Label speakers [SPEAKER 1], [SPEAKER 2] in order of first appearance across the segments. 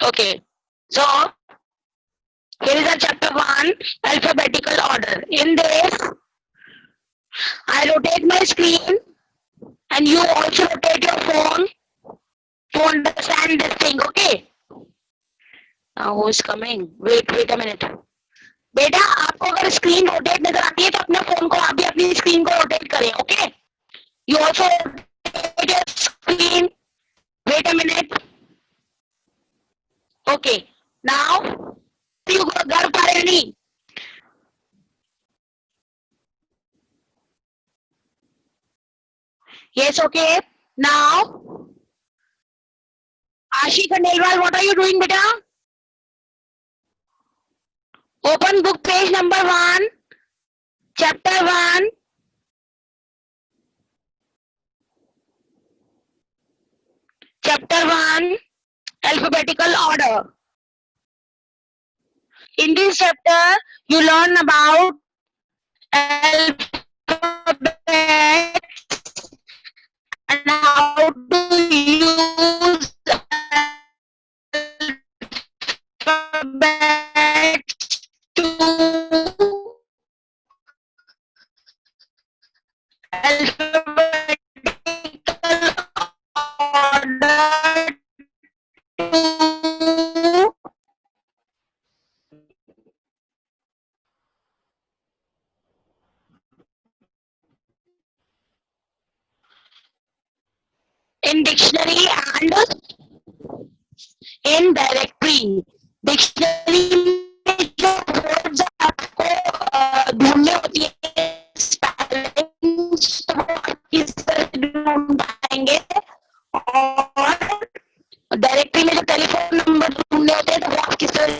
[SPEAKER 1] Okay. So here is a chapter 1, alphabetical order. In this, I rotate my screen and you also rotate your phone to understand this thing. Okay. Now who is coming? Wait a minute. बेटा आपको अगर screen rotate नजर आती है तो अपने phone को आप भी अपनी स्क्रीन को रोटेट करें. Okay. You also rotate your screen. Wait a minute. Okay. Now you घर पा रहे नहीं. Yes, okay. Now, Ashik Khandelwal, what are you doing, beta? Open book page number 1, chapter 1. Chapter 1, alphabetical order. In this chapter, you learn about alphabets and how to use alphabets to alphabetical order to in dictionary and in directory. Dictionary में जो words आपको ढूंढने होती है spellings, तो वो आप किस तरह ढूंढ पाएंगे. और डायरेक्टरी में जो टेलीफोन नंबर ढूंढने होते हैं तो वो आप किस तरह.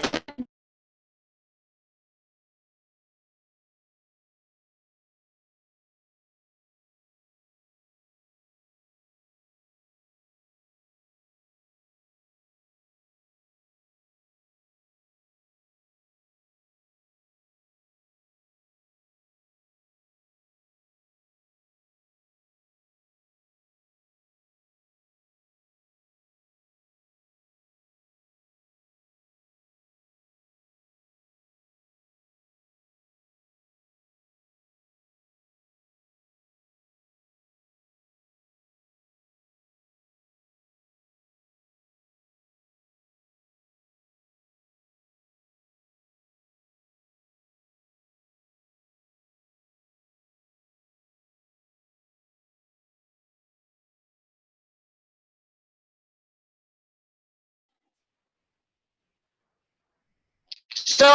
[SPEAKER 1] So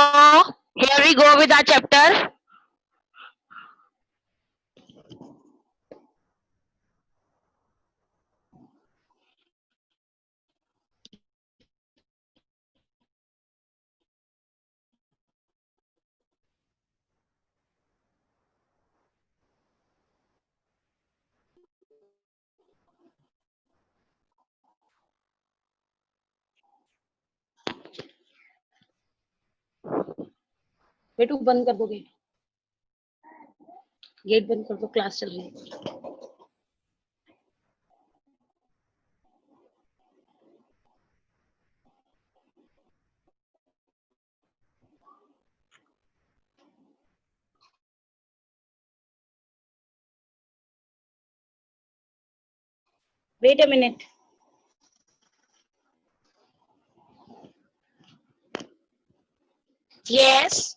[SPEAKER 1] here we go with our chapter.
[SPEAKER 2] बेटू बंद कर दो गेट. गेट बंद कर दो, क्लास चल रही है. Wait a minute.
[SPEAKER 1] Yes.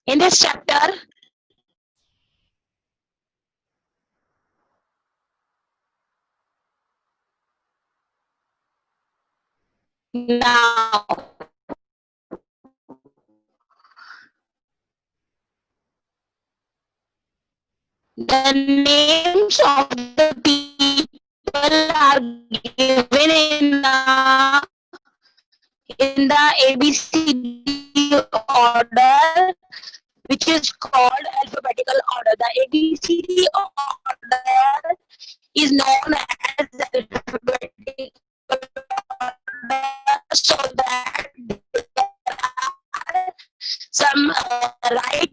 [SPEAKER 1] In this chapter, now the names of the people are given in the ABCD order, which is called alphabetical order. The ABCD order is known as alphabetical order, so that some write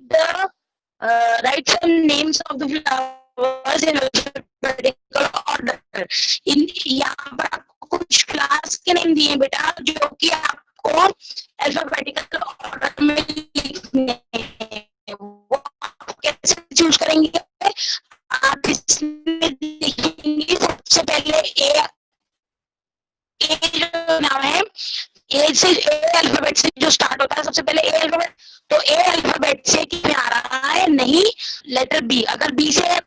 [SPEAKER 1] some names of the flowers in alphabetical order. In यहाँ पर आपको कुछ class class के name दिए बेटा जो कि आपको अल्फाबेटिकल ऑर्डर में लिखने हैं। वो आप कैसे चूज करेंगे? आप इसमें लिखेंगे सबसे पहले ए जो नाम है, ए से ए अल्फाबेट से जो स्टार्ट होता है, सबसे पहले ए अल्फाबेट, तो ए अल्फाबेट से क्या आ रहा है? नहीं, लेटर बी। अगर बी से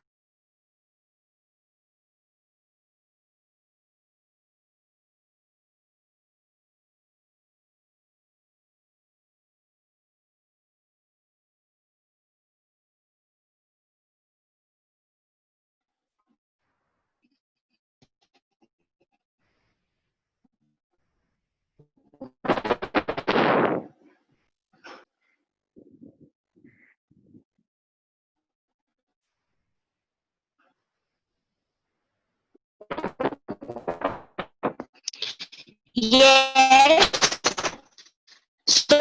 [SPEAKER 1] yes, so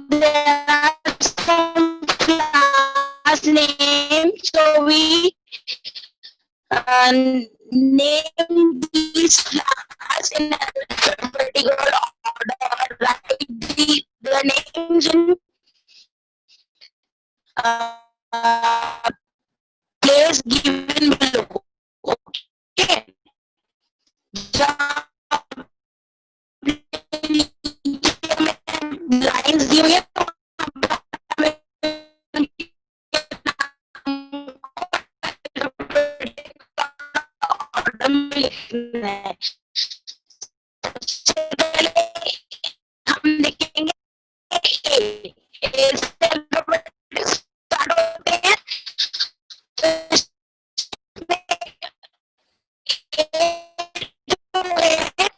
[SPEAKER 1] there are some class names, so we name these class in alphabetical order. Write the names in uh, place given below. Okay. Lines दी हुई है तो ऑर्डर में लिखना है। सबसे पहले हम लिखेंगे ए, ए से अल्फाबेट स्टार्ट होते हैं, तो इसमें ए जो है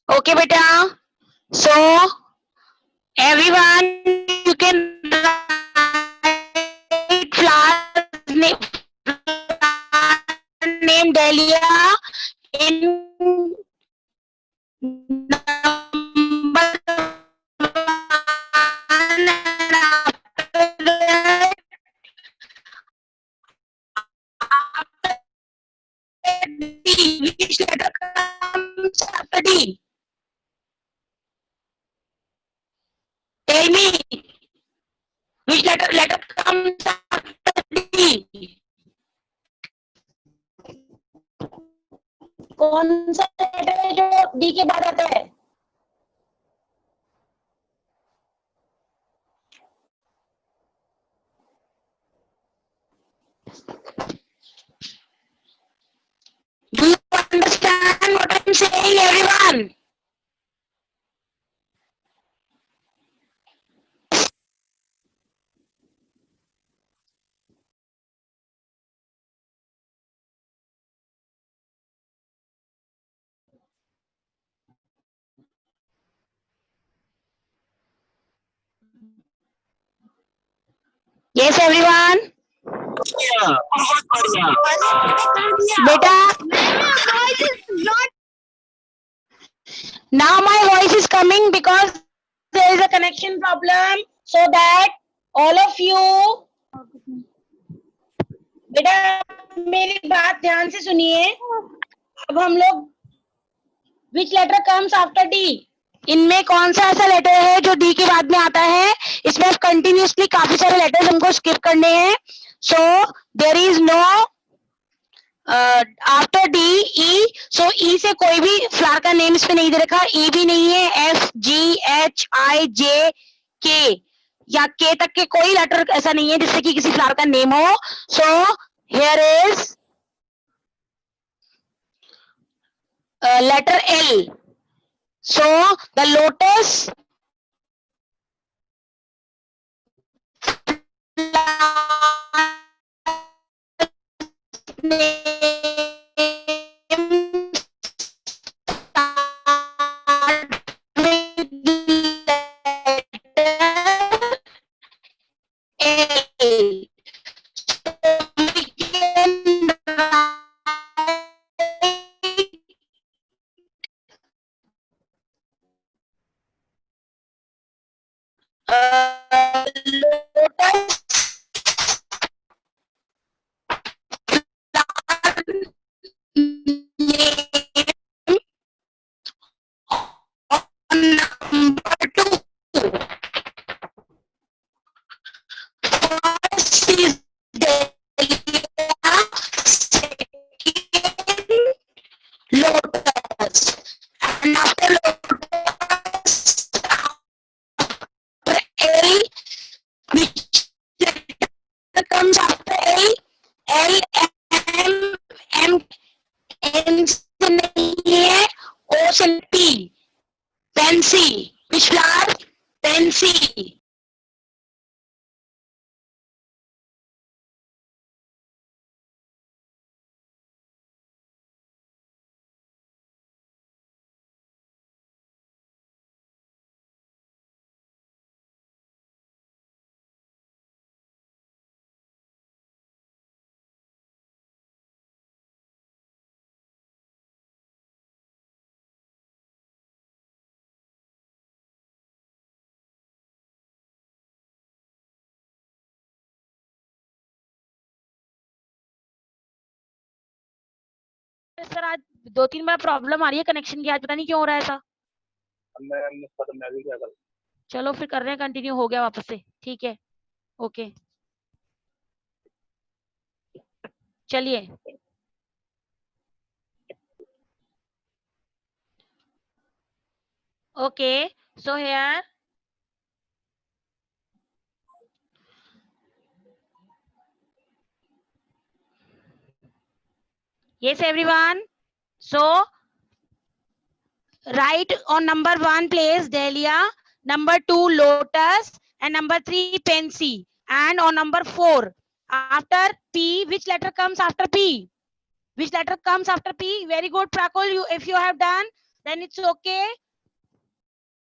[SPEAKER 1] okay beta, so everyone you can write name Delia in number 1 and after that D, which letter comes after D? Tell me, which letter comes after D? कौन सा लेटर है जो डी के बाद आता है? Do you understand what I'm saying, everyone? Yes, everyone. बेटा Now my voice is coming because there is a connection problem, so that all of you, बेटा मेरी बात ध्यान से सुनिए. अब हम लोग which letter comes after D? इनमें कौन सा ऐसा लेटर है जो डी के बाद में आता है? इसमें कंटिन्यूसली काफी सारे लेटर्स हमको स्किप करने हैं. So there is no after D E. So E से कोई भी फ्लावर का नेम इसमें नहीं दे रखा. ई भी नहीं है. एफ जी एच आई जे के या के तक के कोई लेटर ऐसा नहीं है जिससे कि किसी फ्लावर का नेम हो. So here is letter L. So the lotus lotus number 2. First is Dahlia, second lotus, and after lotus, after L, which letter comes after L? L, M, N से नहीं है, O से P. Pansy. Which flower? Pansy. Sir आज 2-3 बार problem आ रही है connection की. आज पता नहीं क्यों हो रहा है ऐसा.
[SPEAKER 3] मैं भी क्या करूं.
[SPEAKER 1] चलो फिर कर रहे हैं कंटिन्यू. हो गया वापस से. ठीक है. ओके चलिए. Okay so here yes everyone. So write on number 1 place Dahlia, number 2 lotus, and number 3 pansy, and on number 4 after P, which letter comes after P? Which letter comes after P? Very good Prakul, you if you have done then it's okay.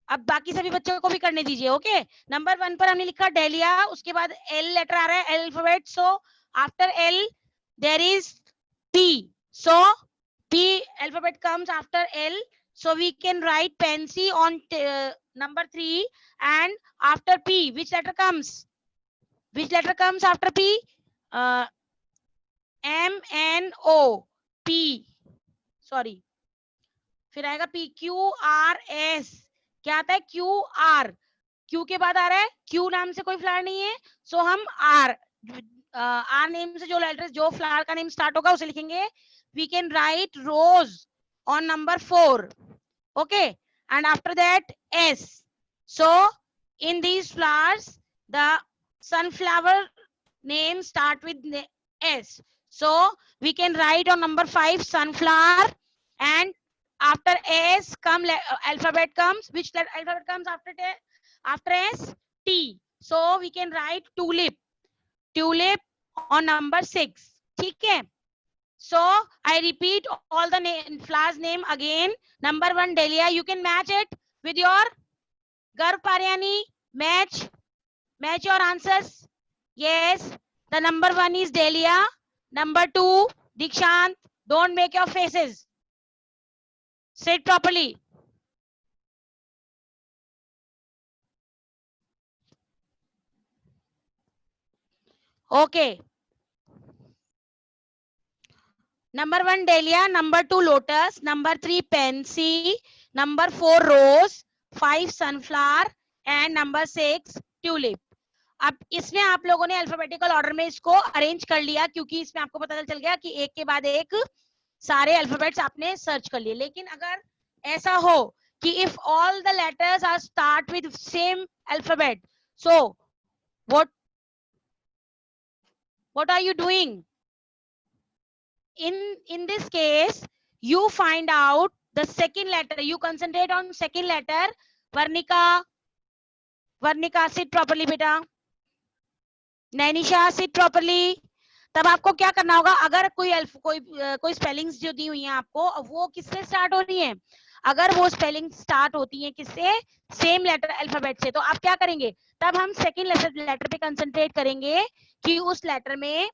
[SPEAKER 1] अब बाकी सभी बच्चों को भी करने दीजिए. Okay number 1 पर हमने लिखा डेलिया, उसके बाद एल लेटर आ रहा है alphabet. So after L there is P. So P alphabet comes after L. So we can write Pansy on number 3, and after P, which letter comes? Which letter comes after P? M N O P. Sorry. फिर आएगा P Q R S. क्या आता है? Q R. Q के बाद आ रहा है Q नाम से कोई फ्लावर नहीं है. So हम R नेम से जो लेटर जो फ्लावर का नेम स्टार्ट होगा उसे लिखेंगे. We can write rose on number 4. Okay, and after that S. So in these flowers the sunflower name start with S. So we can write on number 5 sunflower, and after S come alphabet comes. Which alphabet comes after S? T. So we can write tulip. Tulip on number 6. ठीक है. So I repeat all the flowers name again. Number 1 Dahlia. You can match it with your Garv Paryani. Match your answers. Yes, the number 1 is Dahlia. Number 2 Dikshant. Don't make your faces. Sit properly.
[SPEAKER 4] Okay, number 1 dahlia, number 2 lotus, number 3 pansy, number 4 rose, 5 sunflower and number 6 tulip. अब इसमें आप लोगों ने alphabetical order में इसको arrange कर लिया, क्योंकि इसमें आपको पता चल गया कि एक के बाद एक सारे अल्फाबेट्स आपने सर्च कर लिए। लेकिन अगर ऐसा हो कि if all the letters are start with same alphabet, so what are you doing? In this case, you find out the second letter, you concentrate on second letter. Varnika sit properly beta, Nainisha sit properly। तब आपको क्या करना होगा, अगर कोई spellings जो दी हुई हैं आपको, वो किससे स्टार्ट हो रही है, अगर वो स्पेलिंग स्टार्ट होती है किससे, सेम लेटर अल्फाबेट से, तो आप क्या करेंगे, तब हम सेकंड लेटर पे कंसंट्रेट करेंगे कि उस लेटर में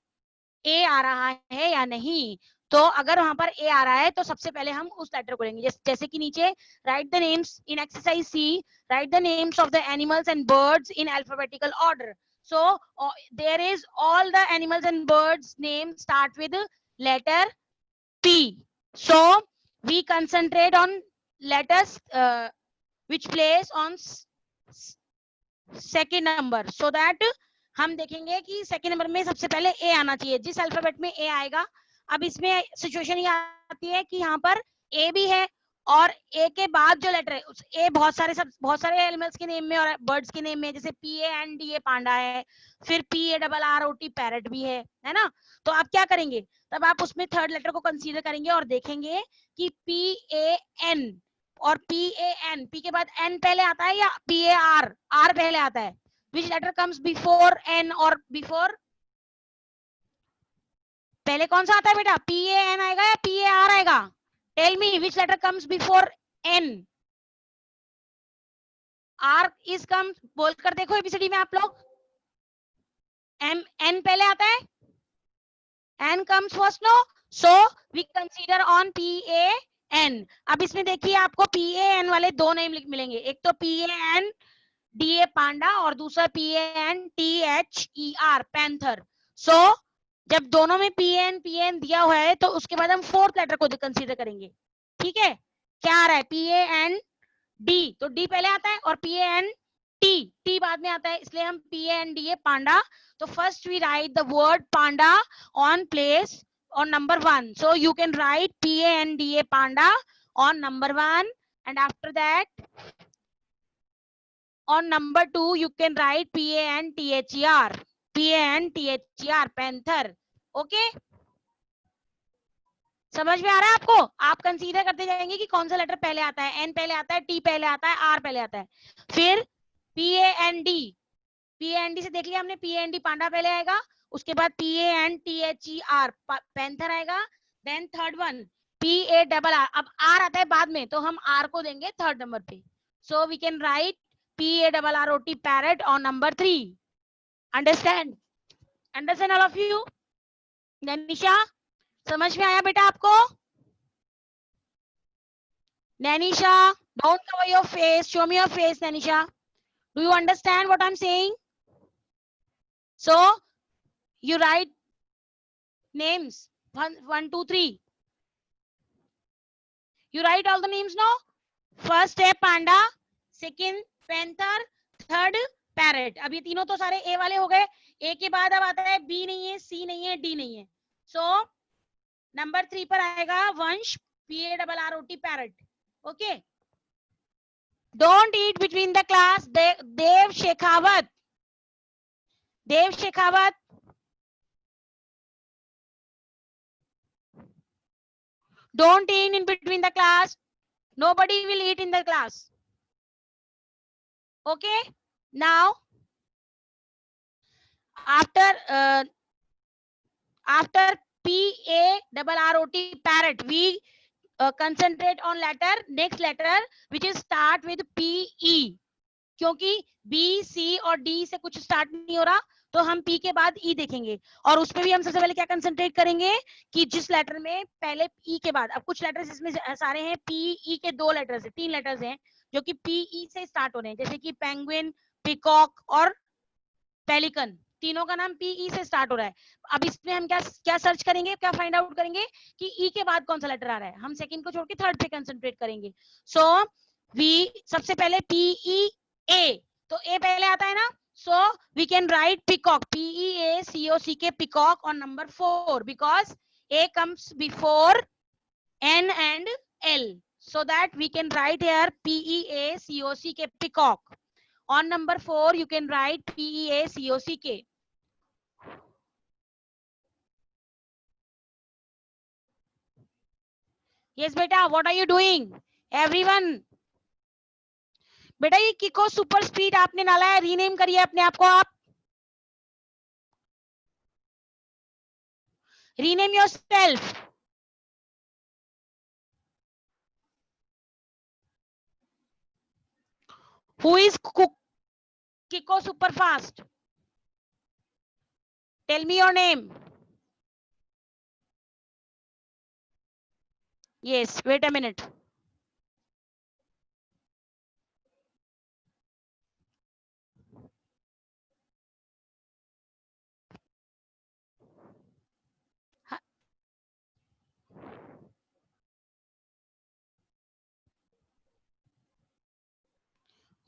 [SPEAKER 4] ए आ रहा है या नहीं। तो अगर वहां पर ए आ रहा है तो सबसे पहले हम उस लेटर को लेंगे। जैसे कि नीचे, write the names in exercise C, write the names of the animals and birds in alphabetical order. So there is all the animals and birds name start with letter P. So we concentrate on letters which place on second number, so that हम देखेंगे कि second number में सबसे पहले ए आना चाहिए, जिस alphabet में ए आएगा। अब इसमें सिचुएशन ये आती है कि यहाँ पर ए भी है और ए के बाद जो लेटर है, ए बहुत सारे एनिमल्स के नेम में और बर्ड्स के नेम में, जैसे PANDA पांडा है, फिर PARROT पैरट भी है ना। तो आप क्या करेंगे, तब आप उसमें थर्ड लेटर को कंसीडर करेंगे और देखेंगे कि PAN और PAN, P के बाद N पहले आता है या PAR, R पहले आता है। Which letter comes before N or before, पहले कौन सा आता है बेटा, PAN आएगा या PAR आएगा? Tell me which letter comes before N? R is comes, बोलकर देखो ABCD में आप लोग। N पहले आता है, N comes first, no? So we consider on PAN। अब इसमें देखिए आपको PAN वाले दो नेम मिलेंगे, एक तो PANDA पांडा और दूसरा PANTHER पैंथर। सो जब दोनों में PAN दिया हुआ है तो उसके बाद हम फोर्थ लेटर को कंसीडर करेंगे। ठीक है, क्या आ रहा है, PAND, तो D पहले आता है और PANT बाद में आता है, इसलिए हम PANDA पांडा। तो first we write the word panda on place on number 1. So you can write PANDA panda on number 1, and after that on number 2 you can write PANTHER panther। Okay, समझ में आ रहा है आपको? आप consider करते जाएंगे कि कौन सा लेटर पहले आता है, N पहले आता है, T पहले आता है, R पहले आता है। फिर PAND से देख लिया हमने, PAND पांडा पहले आएगा, उसके बाद PANTHER पैंथर आएगा, देन थर्ड वन PARR। अब R आता है बाद में, तो हम R को देंगे थर्ड नंबर पे। So we can write PARROT parrot on number 3। Understand all of you? Nainisha, समझ में आया बेटा आपको? Nainisha, don't cover your face, show me your face. Nainisha, do you understand what I'm saying? So you write names 1, 2, 3. You write all the names now. First है panda, second panther, third parrot। अब ये तीनों तो सारे ए वाले हो गए। ए के बाद अब आता है बी नहीं है, सी नहीं है, डी नहीं है। सो नंबर 3 पर आएगा Vansh, PARROT parrot. Okay, don't eat between the class. Dev Shekhawat, don't eat in between the class. Nobody will eat in the class. Okay, now after PARROT parrot, we concentrate on next letter which is start with PE। क्योंकि B, C और D से कुछ start नहीं हो रहा, तो हम P के बाद E देखेंगे, और उस पे भी हम सबसे पहले क्या कंसंट्रेट करेंगे कि जिस लेटर में पहले E के बाद, अब कुछ लेटर्स इसमें सारे हैं PE के 2 लेटर्स हैं, 3 लेटर्स हैं जो कि PE से स्टार्ट हो रहे हैं, जैसे कि पेंगुइन, पिकॉक और पेलिकन। तीनों का नाम पीई से स्टार्ट हो रहा है। अब इसमें हम क्या क्या सर्च करेंगे, क्या फाइंड आउट करेंगे कि ई के बाद कौन सा लेटर आ रहा है। हम सेकंड को छोड़ के थर्ड पे कंसंट्रेट करेंगे। सो वी सबसे पहले पीई ए, तो ए पहले आता है ना, so we can write peacock, P E A C O C K peacock on number 4 because A comes before N and L, so that we can write here PEACOCK peacock. On number 4 you can write PEACOCK. Yes beta, what are you doing everyone? बेटा ये किको super speed आपने डाला है, rename करिए अपने आप को, आप rename yourself. Who is Kiko super fast? Tell me your name. Yes, wait a minute.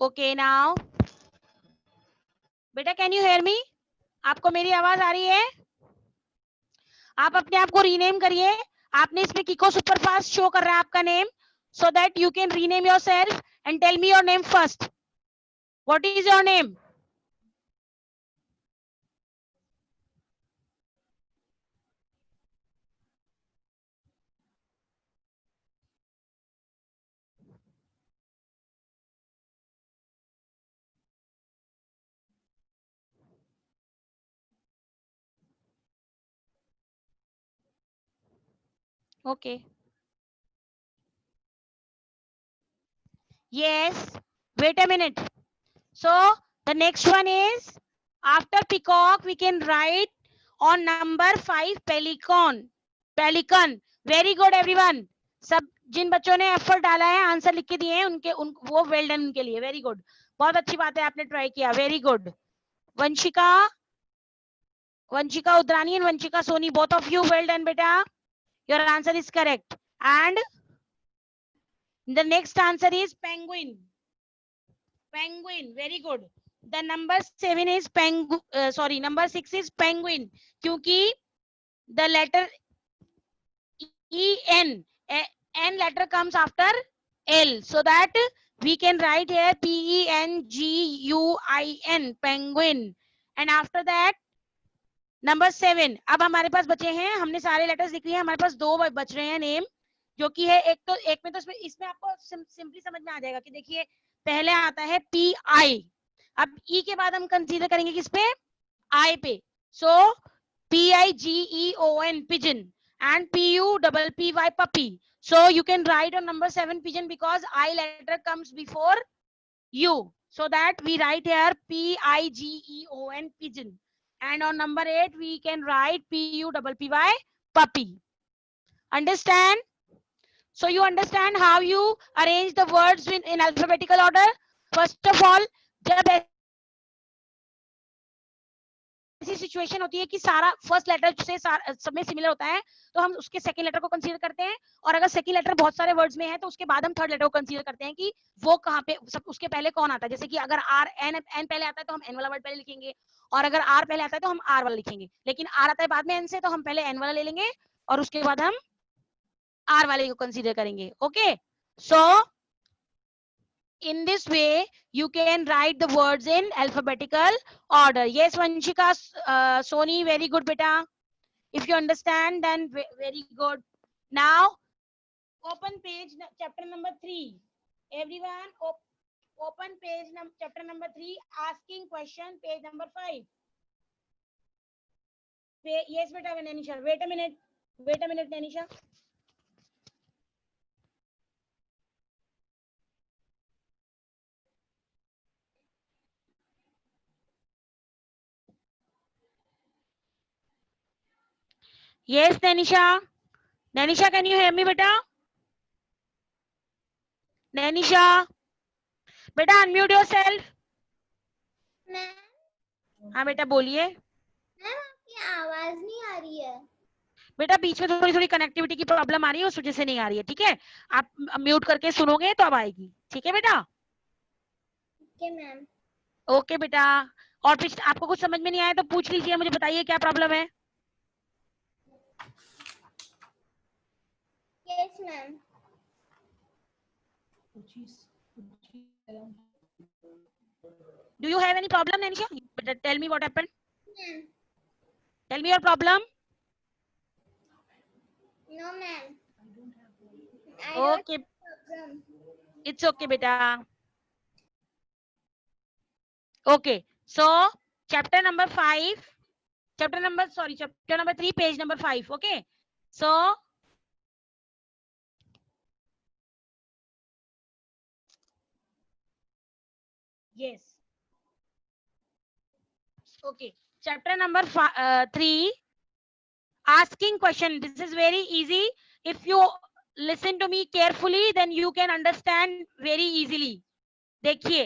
[SPEAKER 4] Okay, now बेटा कैन यू हेयर मी, आपको मेरी आवाज आ रही है? आप अपने आप को रीनेम करिए। आपने इसमें किको सुपरफास्ट शो कर रहा है आपका name, so that you can rename yourself and tell me your name first. What is your name? Okay. Yes. Wait a minute. So the next one is after peacock we can write on number 5 pelican. Pelican. Very good everyone. सब जिन बच्चों ने effort डाला है, answer लिख के दिए हैं, उनके वो वेल डन उनके लिए। वेरी गुड, बहुत अच्छी बात है, आपने ट्राई किया। Very good. Vanshika, Vanchika Udrani and Vanchika Soni, both of you, well done beta. Your answer is correct. And the next answer is penguin. Penguin, very good. The number 7 is number 6 is penguin. क्योंकि the letter E-N, N letter comes after L, so that we can write here P-E-N-G-U-I-N, penguin. And after that number 7। अब हमारे पास बचे हैं, हमने सारे letters लिख लिए हैं, हमारे पास 2 बच रहे हैं नेम, जो कि है एक में तो इसमें आपको सिंपली समझ में आ जाएगा कि देखिए पहले आता है पी आई, अब ई के बाद हम कंसीडर करेंगे किस पे? आई पे। सो PIGEON pigeon and PUPPY puppy. So you can write on number 7 pigeon because I letter comes before U, so that we write here PIGEON pigeon. And on number 8 we can write PUPPY puppy. Understand? So you understand how you arrange the words in alphabetical order. First of all, जब ऐसी situation होती है कि सारा first letter से सब में similar होता है, तो हम उसके सेकंड लेटर को कंसीडर करते हैं, और अगर सेकंड लेटर बहुत सारे वर्ड्स में है तो उसके बाद हम थर्ड लेटर को कंसीडर करते हैं कि वो कहाँ पे उसके पहले कौन आता है। जैसे कि अगर आर एन पहले आता है तो हम एन वाला वर्ड पहले लिखेंगे, और अगर आर पहले आता है तो हम आर वाला लिखेंगे, लेकिन आर आता है बाद में एन से, तो हम पहले एन वाला ले लेंगे और उसके बाद हम आर वाले को कंसीडर करेंगे। Okay, so in this way you can write the words in alphabetical order. Yes Vanshika, Soni, very good beta. If you understand then very good. Now open page chapter number 3. Everyone open page chapter number 3, asking question, page number 5. Yes beta Nanisha, wait a minute Nanisha. Yes Nanisha, can you hear me beta? Nanisha, beta unmute yourself. हाँ बेटा बोलिए।
[SPEAKER 5] Ma'am आपकी आवाज नहीं आ रही है।
[SPEAKER 4] बेटा बीच में थोड़ी थोड़ी कनेक्टिविटी की प्रॉब्लम आ रही है, उस वजह से नहीं आ रही है, ठीक है। आप म्यूट करके सुनोगे तो अब आएगी, ठीक है बेटा।
[SPEAKER 5] Okay ma'am.
[SPEAKER 4] ओके बेटा। और आपको कुछ समझ में नहीं आया तो पूछ लीजिए, मुझे बताइए क्या प्रॉब्लम है।
[SPEAKER 5] Yes ma'am.
[SPEAKER 4] Do you have any problem, Nanisha? Tell me what happened.
[SPEAKER 5] Ma'am
[SPEAKER 4] Tell me your problem.
[SPEAKER 5] No ma'am I don't
[SPEAKER 4] Okay,
[SPEAKER 5] problem.
[SPEAKER 4] it's okay, beta. Okay, so chapter number 3, page number 5. Okay, so yes. Okay, chapter number 3, asking question. This is very easy. If you listen to me carefully, then you can understand very easily. देखिए,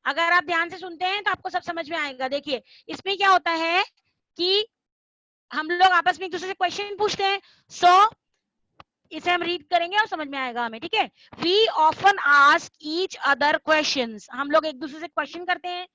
[SPEAKER 4] अगर आप ध्यान से सुनते हैं तो आपको सब समझ में आएगा। देखिए, इसमें क्या होता है कि हम लोग आपस में एक दूसरे से क्वेश्चन पूछते हैं। सो इसे हम रीड करेंगे और समझ में आएगा हमें, ठीक है। We often ask each other questions, हम लोग एक दूसरे से क्वेश्चन करते हैं।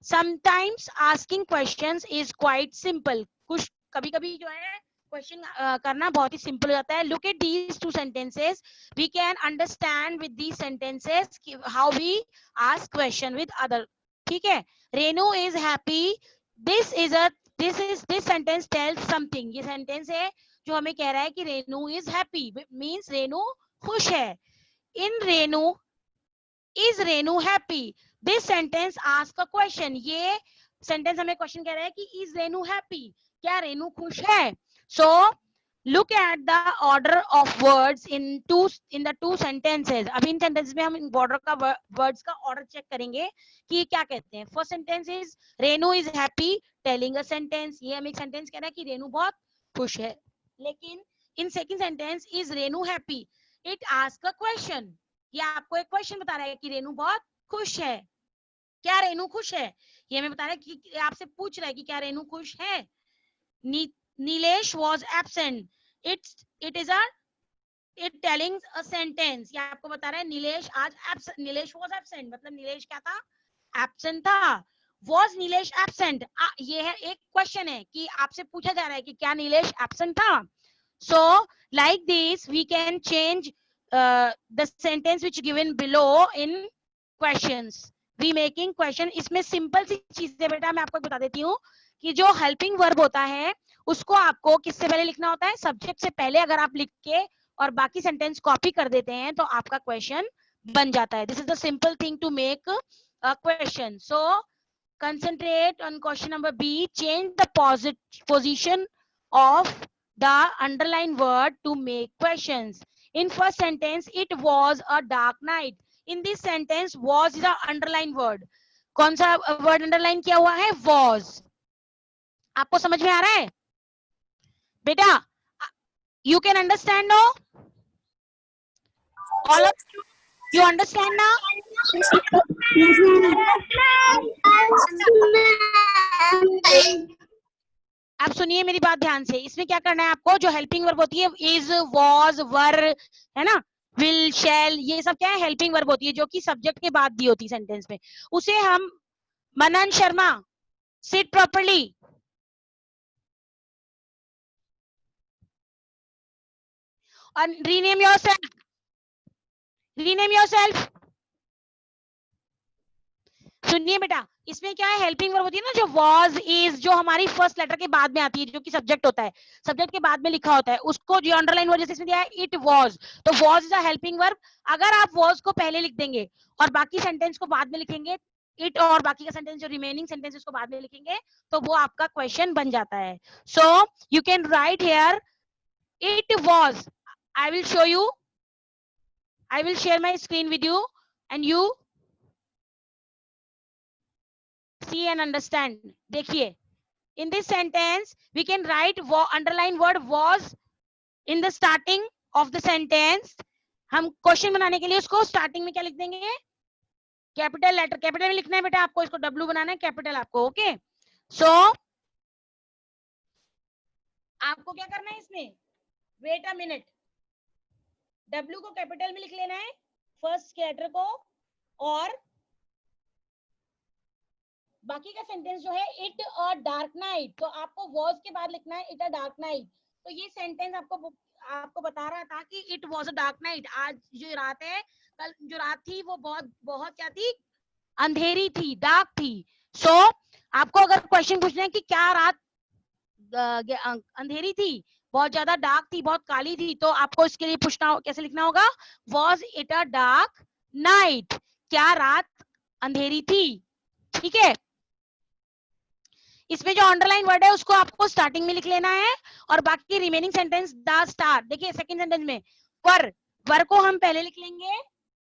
[SPEAKER 4] Sometimes asking questions is quite simple, कुछ कभी कभी जो है क्वेश्चन करना बहुत ही सिंपल हो जाता है। Look at these two sentences, we can understand with these sentences how we ask question with other, ठीक है। Renu is happy, this sentence tells something, ये सेंटेंस है जो हमें कह रहा है कि Renu is happy, means Renu खुश है। In Renu, is Renu happy, this sentence ask a question, ये सेंटेंस हमें क्वेश्चन कह रहा है कि इज रेनू हैप्पी, क्या रेनू खुश है। So look at the order of words in the two sentences. अब इन सेंटेंस में हम बॉर्डर का वर्ड्स का ऑर्डर चेक करेंगे कि क्या कहते हैं। First sentence is Renu is happy telling a sentence, ये हम एक सेंटेंस कह रहा है कि रेनू बहुत खुश है। लेकिन in second sentence is Renu happy, it ask a question, ये आपको एक क्वेश्चन बता रहा है कि रेनू बहुत खुश है, क्या रेनू खुश है, ये हमें बता रहा है कि आपसे पूछ रहा है कि क्या रेनू खुश है। Nilesh was absent, it is a it telling a sentence, ये आपको बता रहा है नीलेश आज absent, नीलेश was absent मतलब नीलेश क्या था, absent था। was नीलेश absent, ये है एक क्वेश्चन है कि आपसे पूछा जा रहा है कि क्या नीलेश absent था। so like this we can change the sentence which given below in questions, we making question। इसमें सिंपल सी चीज है बेटा, मैं आपको बता देती हूँ कि जो हेल्पिंग वर्ब होता है उसको आपको किससे पहले लिखना होता है, सब्जेक्ट से पहले। अगर आप लिख के और बाकी सेंटेंस कॉपी कर देते हैं तो आपका क्वेश्चन बन जाता है। This is the simple thing to make a question. So concentrate on question number B, change the position of the underlined word to make questions. In first sentence, it was a dark night. In this sentence, was is the underlined word. कौन सा word underline किया हुआ है, was। आपको समझ में आ रहा है बेटा? You can understand now? All of you understand now? अब सुनिए मेरी बात ध्यान से, इसमें क्या करना है आपको, जो हेल्पिंग वर्ब होती है इज, वॉज, वर, है ना, विल, शैल, ये सब क्या है, हेल्पिंग वर्ब होती है जो कि सब्जेक्ट के बाद दी होती है सेंटेंस में। उसे हम, मनन शर्मा, सिट प्रॉपर्ली, और रीनेम योरसेल्फ, रीनेम योरसेल्फ। सुनिए बेटा, इसमें क्या है, हेल्पिंग वर्ब होती है ना, जो was, is, जो हमारी फर्स्ट लेटर के बाद में आती है, जो कि सब्जेक्ट होता है, सब्जेक्ट के बाद में लिखा होता है, उसको जो अंडरलाइन वर्ड जैसे इसमें दिया है इट was, तो was is a helping verb. अगर आप was को पहले लिख देंगे और बाकी सेंटेंस को बाद में लिखेंगे, इट और बाकी का सेंटेंस जो रिमेनिंग सेंटेंस उसको बाद में लिखेंगे, तो वो आपका क्वेश्चन बन जाता है। So you can write here it was, I will show you, I will share my screen with you and you see and understand. देखिए, in this sentence we can write underline word was in the starting of the sentence। हम question बनाने के लिए उसको starting में क्या लिख देंगे, कैपिटल लेटर, कैपिटल में लिखना है बेटा आपको, इसको W बनाना है कैपिटल आपको, ओके। सो आपको क्या करना है इसमें, वेट अ मिनट, W को कैपिटल में लिख लेना है, फर्स्ट लेटर को, और बाकी का सेंटेंस जो है इट अ डार्क नाइट, तो आपको वॉज के बाद लिखना है इट अ डार्क नाइट। तो ये सेंटेंस आपको बता रहा था कि it was a dark night, आज जो रात है, कल जो रात थी वो बहुत बहुत क्या थी, अंधेरी थी, डार्क थी। सो आपको अगर क्वेश्चन पूछना है कि क्या रात अंधेरी थी, बहुत ज्यादा डार्क थी, बहुत काली थी, तो आपको इसके लिए पूछना कैसे लिखना होगा, was it a dark night, क्या रात अंधेरी थी, ठीक है। इसमें जो अंडरलाइन वर्ड है उसको आपको स्टार्टिंग में लिख लेना है, और बाकी रिमेनिंग सेंटेंस द स्टार, देखिए सेकंड सेंटेंस में वर को हम पहले लिख लेंगे,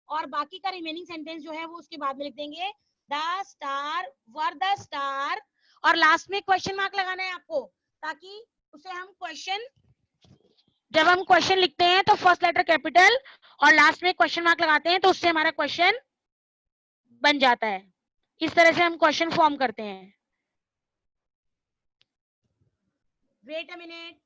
[SPEAKER 4] और बाकी का रिमेनिंग सेंटेंस जो है वो उसके बाद में लिख देंगे, the star were the star, और लास्ट में क्वेश्चन मार्क लगाना है आपको, ताकि उसे हम क्वेश्चन, जब हम क्वेश्चन लिखते हैं तो फर्स्ट लेटर कैपिटल और लास्ट में क्वेश्चन मार्क लगाते हैं, तो उससे हमारा क्वेश्चन बन जाता है। इस तरह से हम क्वेश्चन फॉर्म करते हैं। Wait a minute,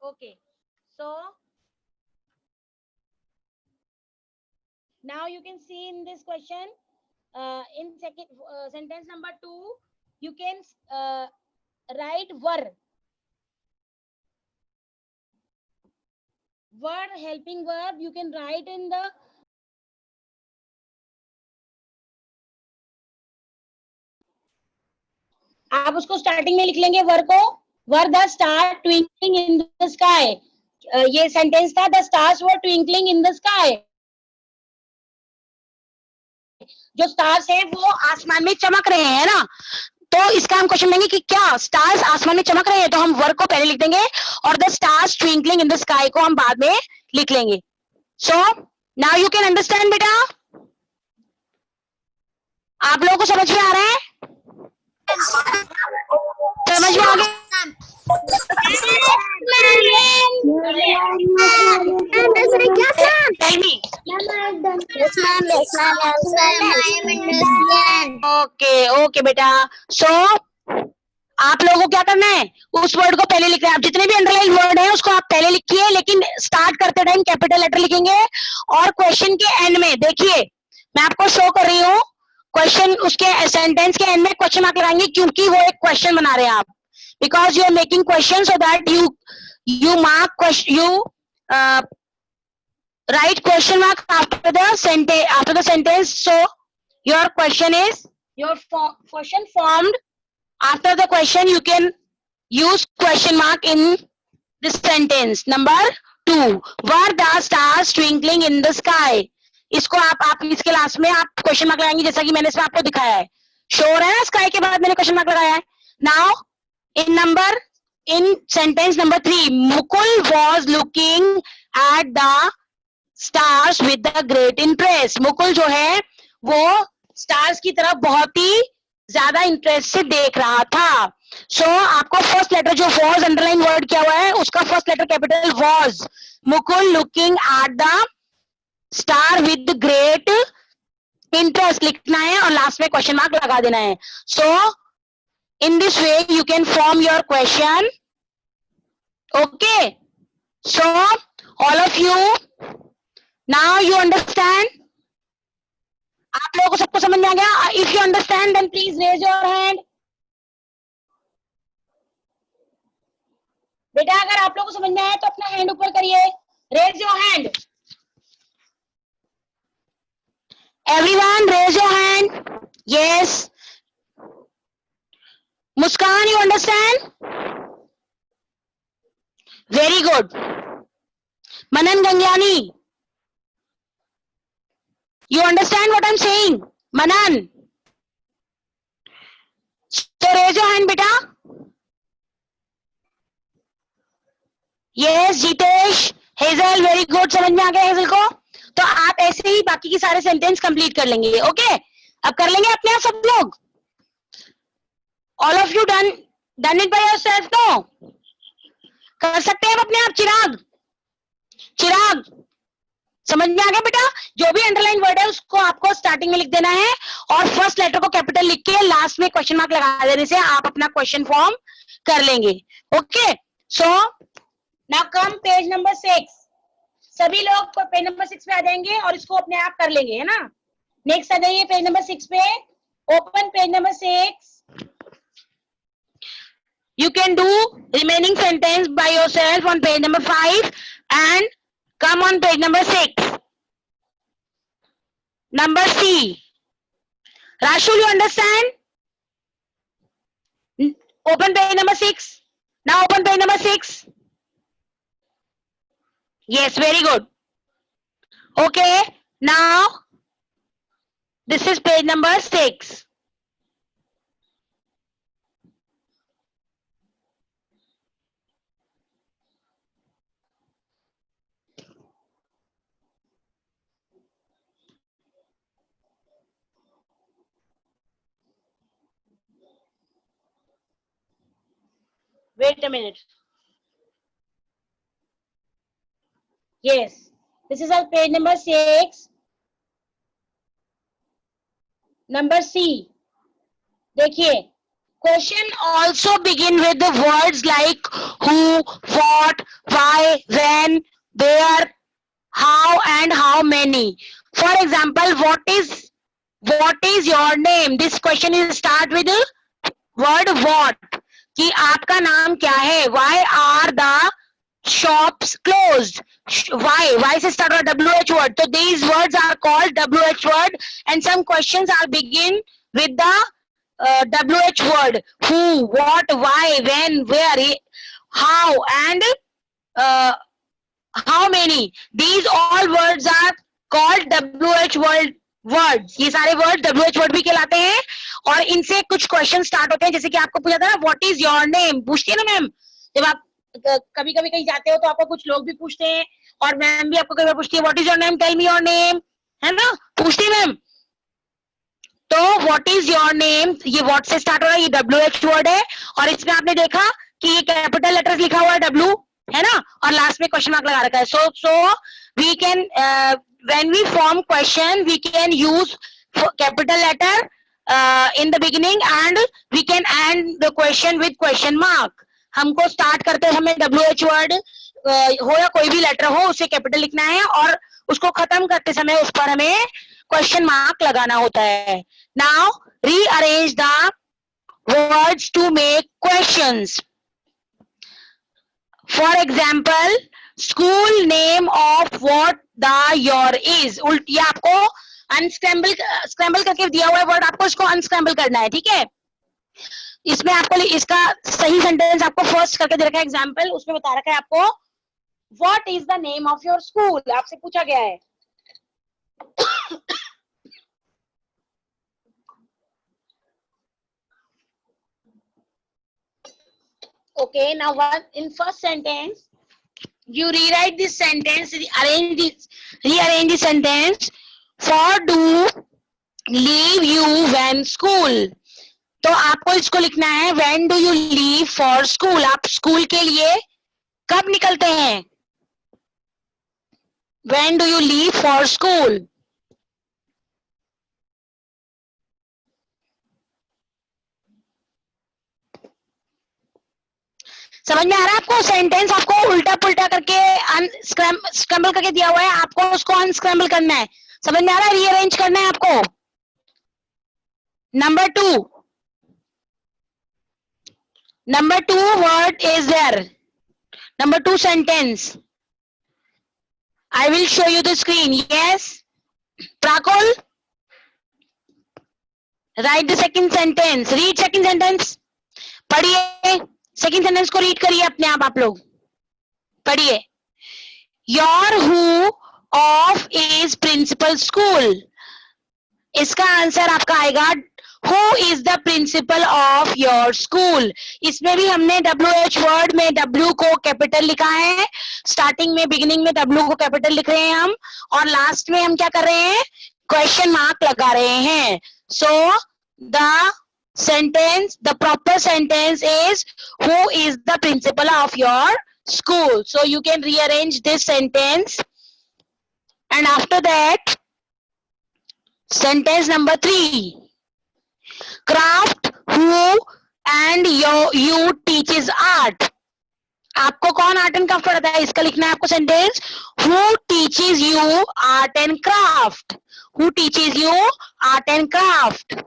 [SPEAKER 4] okay, so now you can see in this question, in second sentence number 2 you can write were helping verb, you can write in the आप उसको स्टार्टिंग में लिख लेंगे वर को, were the star twinkling in the sky, ये sentence था, the stars were twinkling in the sky, जो stars है वो आसमान में चमक रहे हैं ना, तो इसका हम क्वेश्चन लेंगे कि क्या स्टार्स आसमान में चमक रहे हैं, तो हम वर्क को पहले लिख देंगे और the stars twinkling in the sky को हम बाद में लिख लेंगे। So now you can understand बेटा, आप लोगों को समझ में आ रहा है, समझ में आ गया? ओके ओके बेटा, सो आप लोगों को क्या करना है, उस वर्ड को पहले लिखना है, आप जितने भी अंडरलाइन वर्ड है उसको आप पहले लिखिए, लेकिन स्टार्ट करते टाइम कैपिटल लेटर लिखेंगे, और क्वेश्चन के एंड में देखिए मैं आपको शो कर रही हूँ, क्वेश्चन उसके सेंटेंस के एंड में क्वेश्चन मार्क लगाएंगे, क्योंकि वो एक क्वेश्चन बना रहे हैं आप, because you are making question, so that you mark question, you write question mark after the sentence, so your question formed after the question, you can use question mark in this sentence. Number 2, were the stars twinkling in the sky, इसको आप इसके last में आप question mark लगाएंगे, जैसा कि मैंने इसमें आपको दिखाया है, श्योर है ना, स्काई के बाद मैंने क्वेश्चन मार्क लगाया है। Now in sentence number 3, Mukul was looking at the stars with the great interest, Mukul जो है वो स्टार्स की तरफ बहुत ही ज्यादा इंटरेस्ट से देख रहा था। सो आपको फर्स्ट लेटर जो वॉज अंडरलाइन वर्ड किया हुआ है उसका first letter capital was, Mukul looking at the star with great interest लिखना है और लास्ट में क्वेश्चन मार्क लगा देना है। सो in this way you can form your question, okay, so all of you now you understand, आप लोगों को सबको समझ में आ गया? If you understand then please raise your hand। बेटा अगर आप लोगों को समझ में आया तो अपना हैंड ऊपर करिए, raise your hand, everyone raise your hand, yes,
[SPEAKER 1] Muskan, you understand? Very good. Manan Gangyani, you understand what I'm saying? Manan. So raise your hand, beta. Yes, Jitesh, Hazel, very good. समझ में आ गया hazel को? तो आप ऐसे ही बाकी की सारे सेंटेंस कंप्लीट कर लेंगे, ओके? अब कर लेंगे अपने आप सब लोग? All of you done it by yourself, no? कर सकते हैं अपने आप? चिराग समझ में आ गया बेटा? जो भी अंडरलाइन वर्ड है उसको आपको स्टार्टिंग में लिख देना है और फर्स्ट लेटर को कैपिटल लिख के लास्ट में क्वेश्चन मार्क लगा देने से आप अपना क्वेश्चन फॉर्म कर लेंगे, okay? So now come page number 6. सभी लोग पेज नंबर 6 पे आ जाएंगे और इसको अपने आप कर लेंगे, है ना? नेक्स्ट आ जाइए पेज नंबर 6 पे. Open page number 6. You can do remaining sentence by yourself on page number 5 and come on page number 6. Number C. Rashul, you understand? Open page number 6. Now open page number 6. Yes, very good. Okay, now this is page number 6.
[SPEAKER 2] Wait a minute. Yes, this is our page number 6. Number C. देखिए,
[SPEAKER 1] Question also begin with the words like who, what, why, when, where, how and how many. For example, what is your name? This question is start with the word what. कि आपका नाम क्या है? Why are the shops closed? Why से start होगा WH word. So these words are called WH word and some questions are begin with the WH word. Who, what, why, when, where, how and how many. These all words are called WH word words. ये सारे word WH word भी कहलाते हैं और इनसे कुछ question start होते हैं. जैसे कि आपको पूछा था ना व्हाट इज योर नेम, पूछती है ना मैम. जब आप कभी कभी कहीं जाते हो तो आपको कुछ लोग भी पूछते हैं और मैम भी आपको कई बार पूछती है what is your name, tell me your name, है ना? पूछती मैम. तो व्हाट इज योर नेम, ये व्हाट से स्टार्ट हो रहा है, ये WH वर्ड है और इसमें आपने देखा कि ये कैपिटल लेटर्स लिखा हुआ है W, है ना? और लास्ट में क्वेश्चन मार्क लगा रखा है. So we can when we form question we can use capital letter in the beginning and we can end the question with question mark. हमको स्टार्ट करते समय WH वर्ड हो या कोई भी लेटर हो उसे कैपिटल लिखना है और उसको खत्म करते समय उस पर हमें क्वेश्चन मार्क लगाना होता है. Now rearrange the words to make questions. For example, school name of what the your is. ये आपको स्क्रैम्बल करके दिया हुआ है वर्ड, आपको इसको अनस्क्रैम्बल करना है, ठीक है? इसमें आपको इसका सही सेंटेंस आपको फर्स्ट करके दे रखा है एग्जाम्पल, उसमें बता रखा है आपको what is the name of your school. आपसे पूछा गया है okay. Now what in first sentence you rewrite this sentence, rearrange this sentence. For do leave you when school. तो आपको इसको लिखना है when do you leave for school. आप स्कूल के लिए कब निकलते हैं? When do you leave for school? समझ में आ रहा है आपको? सेंटेंस आपको उल्टा पुल्टा करके स्क्रैम्बल करके दिया हुआ है, आपको उसको अनस्क्रैम्बल करना है. समझ में आ रहा है? रीअरेंज करना है आपको. Number 2 word is there. Number 2 sentence. I will show you the screen. Yes, Prakul, write the second sentence. Read second sentence.
[SPEAKER 4] पढ़िए, सेकंड सेंटेंस को रीड करिए अपने आप लोग, पढ़िए। Your who of is principal school, इसका आंसर आपका आएगा who is the principal of your school. इसमें भी हमने WH वर्ड में W को कैपिटल लिखा है, स्टार्टिंग में बिगिनिंग में W को कैपिटल लिख रहे हैं हम, और लास्ट में हम क्या कर रहे हैं, क्वेश्चन मार्क लगा रहे हैं। So the sentence, the proper sentence is who is the principal of your school. So you can rearrange this sentence, and after that sentence number 3, craft who and you teaches art. आपको कौन art and craft पढ़ाता है, इसका लिखना है आपको sentence, who teaches you art and craft, who teaches you art and craft.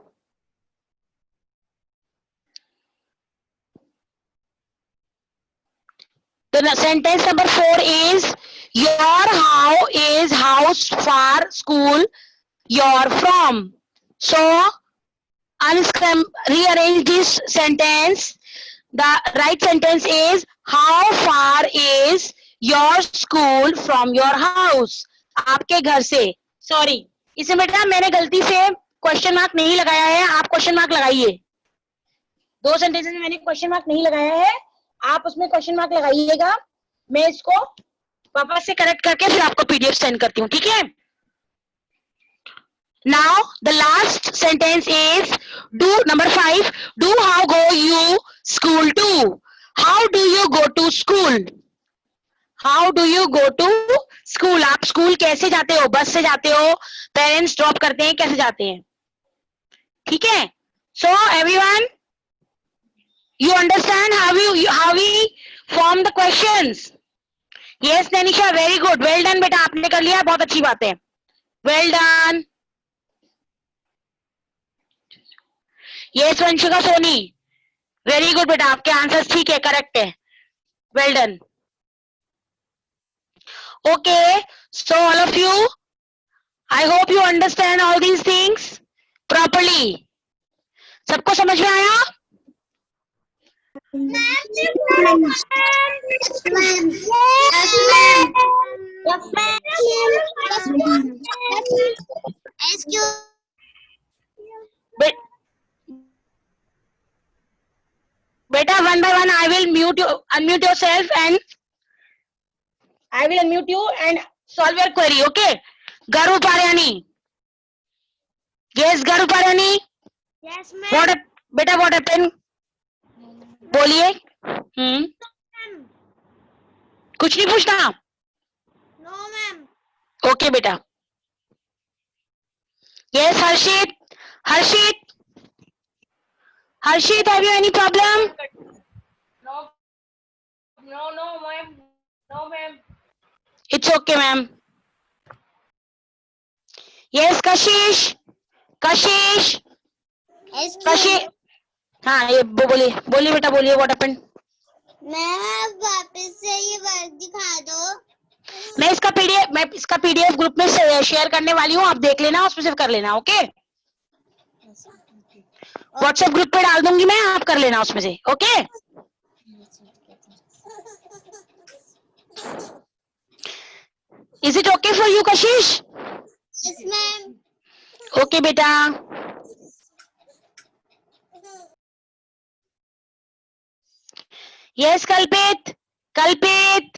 [SPEAKER 4] The sentence number 4 is your how is house far school you're from. So rearrange this sentence. The right sentence is how far is your school from your house. आपके घर से, sorry इसमें बेटा मैंने गलती से question mark नहीं लगाया है, आप क्वेश्चन मार्क लगाइए। 2 सेंटेंसेस में मैंने क्वेश्चन मार्क नहीं लगाया है, आप उसमें क्वेश्चन मार्क लगाइएगा। मैं इसको वापस से करेक्ट करके फिर आपको PDF सेंड करती हूँ, ठीक है। Now the last sentence is do number 5. Do how go you school to? How do you go to school? How do you go to school? आप स्कूल कैसे जाते हो, बस से जाते हो, पेरेंट्स ड्रॉप करते हैं, कैसे जाते हैं, ठीक है। So everyone, you understand how we form the questions? Yes Nanisha, very good, well done बेटा, आपने कर लिया, बहुत अच्छी बात है, well done. Yes Vanshika Soni, very good बेटा, आपके आंसर्स ठीक है, करेक्ट है, well done. Okay, so all of you, I hope you understand all these things properly. सबको समझ में आया? बेटा one by one I will unmute yourself and I will unmute you and solve your query. Okay, Garu Paryani. Yes, Garu Paryani.
[SPEAKER 5] Yes, ma'am.
[SPEAKER 4] What बेटा what happened? बोलिए। कुछ नहीं पूछना?
[SPEAKER 5] No, ma'am.
[SPEAKER 4] ओके बेटा। Yes, Harshit. Harshit, have you any problem?
[SPEAKER 2] No, ma'am. No, ma'am.
[SPEAKER 4] It's okay, ma'am. Yes, Kashish. हाँ ये बोलिए बेटा, बोलिए what happened?
[SPEAKER 5] मैम वापस से ये वर्क दिखा दो।
[SPEAKER 4] मैं इसका PDF ग्रुप में शेयर करने वाली हूँ, आप देख लेना, उसमें से कर लेना। ओके, व्हाट्सएप ग्रुप पे डाल दूंगी मैं, आप कर लेना उसमें से। Okay, is it okay for you Kashish?
[SPEAKER 5] Yes ma'am.
[SPEAKER 4] Okay बेटा। यस कल्पित।